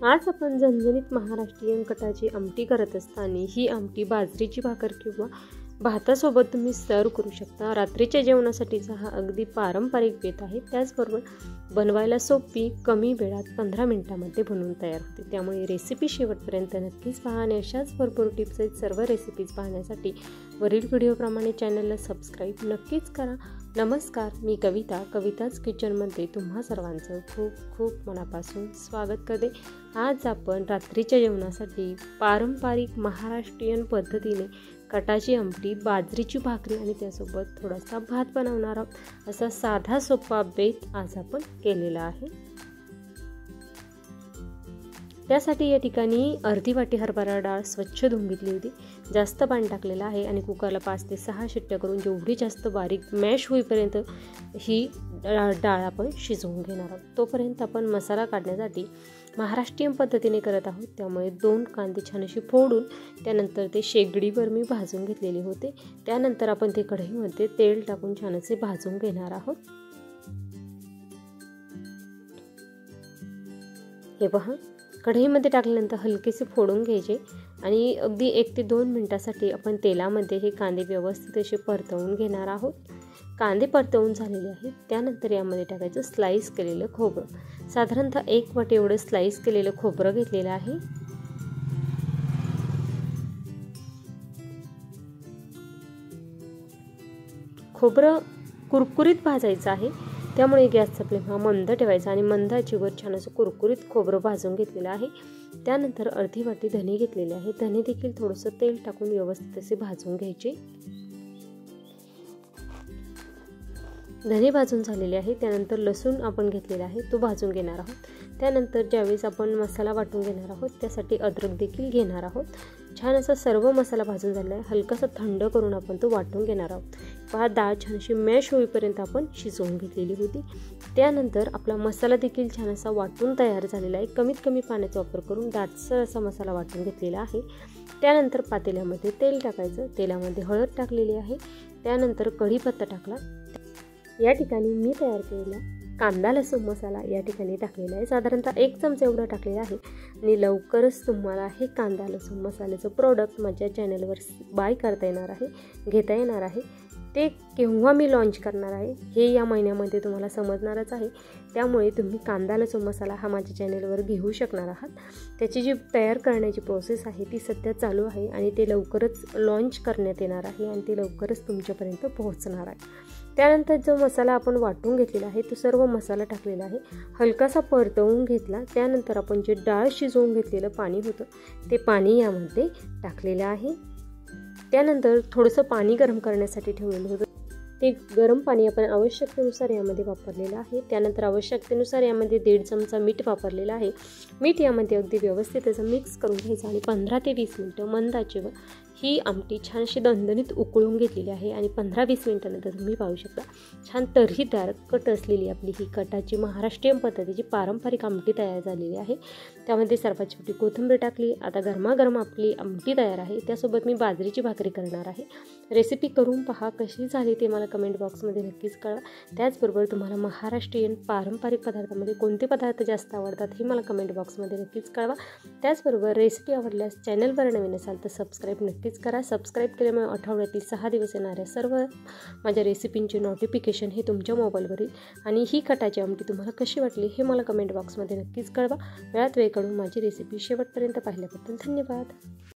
आज आपण झणझणीत महाराष्ट्रीयन कटाची आमटी करत असताना ही आमटी बाजरीची भाकर किंवा भातासोबत तुम्ही सर्व करू शकता। रात्रीच्या जेवणासाठीचा हा अगदी पारंपरिक बेत आहे। त्याचबरोबर बनवायला सोपी, कमी वेळात 15 मिनिटांमध्ये बनवून तयार होते। त्यामुळे रेसिपी शेवटपर्यंत नक्कीच पहा आणि अशाच भरपूर टिप्स आहेत सर्व रेसिपीज पाहण्यासाठी वरील व्हिडिओप्रमाणे चॅनलला सबस्क्राईब नक्कीच करा। नमस्कार, मी कविता, कविताच किचनमध्ये तुम्हा सर्वांचं खूप खूप मनापासून स्वागत करते। आज आपण रात्रीच्या जेवणासाठी पारंपरिक महाराष्ट्रीयन पद्धतीने कटाची आमटी, बाजरीची भाकरी आणि त्यासोबत थोडासा भात बनवणार आहोत। असा साधा सोपा बेत आज आपण केलेला आहे। त्यासाठी या ठिकाणी अर्धी वाटी हरभरा डाळ स्वच्छ धुवून घेतली होती। जास्त पाणी टाकलेलं आहे आणि कुकरला 5 ते 6 शिट्ट्या करून जेवढी जास्त बारीक मॅश होईपर्यंत ही डाळ आपण शिजवून घेणार आहोत। तोपर्यंत आपण मसाला काढण्यासाठी महाराष्ट्रीयन पद्धतीने करत आहोत। त्यामुळे 2 कांदे छान असे फोडून त्यानंतर ते शेगडीवर मी भाजून घेतलेले होते। त्यानंतर आपण ते कढईमध्ये तेल टाकून छान असे भाजून घेणार आहोत। हे पहा, कढईमध्ये टाकल्यानंतर हलकेसे फोडून घ्यायचे आणि अगदी 1 ते 2 मिनिटांसाठी आपण तेलामध्ये हे कांदे व्यवस्थित असे परतवून घेणार आहोत। कांदे परतवून झालेले आहेत। त्यानंतर यामध्ये टाकायचं स्लाइस केलेलं खोबरं। साधारणतः 1 वाटी एवढं स्लाइस केलेलं खोबरं घेतलेलं आहे। खोबरं कुरकुरीत भाजायचं आहे, त्यामुळे गॅसचा फ्लेम हा मंद ठेवायचा आणि मंद आचेवर छान असं कुरकुरीत खोबरं भाजून घेतलेलं आहे। त्यानंतर अर्धी वाटी धने घेतलेले आहे। धने देखील थोडंसं तेल टाकून व्यवस्थित असे भाजून घ्यायचे। धने भाजून झालेले आहे। त्यानंतर लसूण आपण घेतलेला आहे, तो भाजून घेणार आहोत। त्यानंतर ज्यावेळेस आपण मसाला वाटून घेणार आहोत त्यासाठी अद्रक देखील घेणार आहोत। छान असा सर्व मसाला भाजून झाला आहे। हलकासा थंड करून आपण तो वाटून घेणार आहोत। पहा, डाळ छानशी मॅश होईपर्यंत आपण शिजवून घेतलेली होती। त्यानंतर आपला मसाला देखील छान असा वाटून तयार झालेला आहे। कमीत कमी पाण्याचा वापर करून दाटसर असा मसाला वाटून घेतलेला आहे। त्यानंतर पातेल्यामध्ये तेल टाकायचं। तेलामध्ये हळद टाकलेली आहे। त्यानंतर कढीपत्ता टाकला। या ठिकाणी मी तयार केलेला कांदा लसूण मसाला या ठिकाणी टाकलेला आहे। साधारणतः 1 चमचा एवढा टाकलेला आहे आणि लवकरच तुम्हाला हे कांदा लसूण मसाल्याचं प्रोडक्ट माझ्या चॅनलवर बाय करता येणार आहे, घेता येणार आहे। ते केव्हा मी लॉन्च करणार आहे हे या महिन्यामध्ये तुम्हाला समजणारच आहे। त्यामुळे तुम्ही कांदा लसूण मसाला हा माझ्या चॅनलवर घेऊ शकणार आहात। त्याची जी तयार करण्याची प्रोसेस आहे ती सध्या चालू आहे आणि ते लवकरच लॉन्च करण्यात येणार आहे आणि ते लवकरच तुमच्यापर्यंत पोहोचणार आहे। त्यानंतर जो मसाला आपण वाटून घेतलेला आहे तो सर्व मसाला टाकलेला आहे, हलकासा परतवून घेतला। त्यानंतर आपण जे डाळ शिजवून घेतलेलं पाणी होतं ते पाणी यामध्ये टाकलेलं आहे। त्यानंतर थोडंसं पाणी गरम करण्यासाठी ठेवलेलं होतं, ते गरम पाणी आपण आवश्यकतेनुसार यामध्ये वापरलेलं आहे। त्यानंतर आवश्यकतेनुसार यामध्ये 1.5 चमचा मीठ वापरलेलं आहे। मीठ यामध्ये अगदी व्यवस्थित असं मिक्स करून घ्यायचं आणि 15 ते 20 मिनिटं मंद आचेवर ही आमटी छान अशी दणदणीत उकळून घेतलेली आहे आणि 15-20 मिनिटांनंतर तुम्ही पाहू शकता छान तर्रीदार कट असलेली आपली ही कटाची महाराष्ट्रीयन पद्धतीची पारंपरिक आमटी तयार झालेली आहे। त्यामध्ये सर्वात छोटी कोथिंबीर टाकली। आता गरमागरम आपली आमटी तयार आहे। त्यासोबत मी बाजरीची भाकरी करणार आहे। रेसिपी करून पहा, कशी झाली ते मला कमेंट बॉक्समध्ये नक्कीच कळवा। त्याचबरोबर तुम्हाला महाराष्ट्रीयन पारंपरिक पदार्थामध्ये कोणते पदार्थ जास्त आवडतात हे मला कमेंट बॉक्समध्ये नक्कीच कळवा। त्याचबरोबर रेसिपी आवडल्यास चॅनलवर नवीन असाल तर सबस्क्राईब नक्कीच करा। सबस्क्राईब केल्यामुळे आठवड्यातील 6 दिवस येणाऱ्या सर्व माझ्या रेसिपींचे नोटिफिकेशन हे तुमच्या मोबाईलवर येईल। आणि ही कटाची आमटी तुम्हाला कशी वाटली हे मला कमेंट बॉक्समध्ये नक्कीच कळवा। वेळात वेळ काढून माझी रेसिपी शेवटपर्यंत पाहिल्याबद्दल धन्यवाद।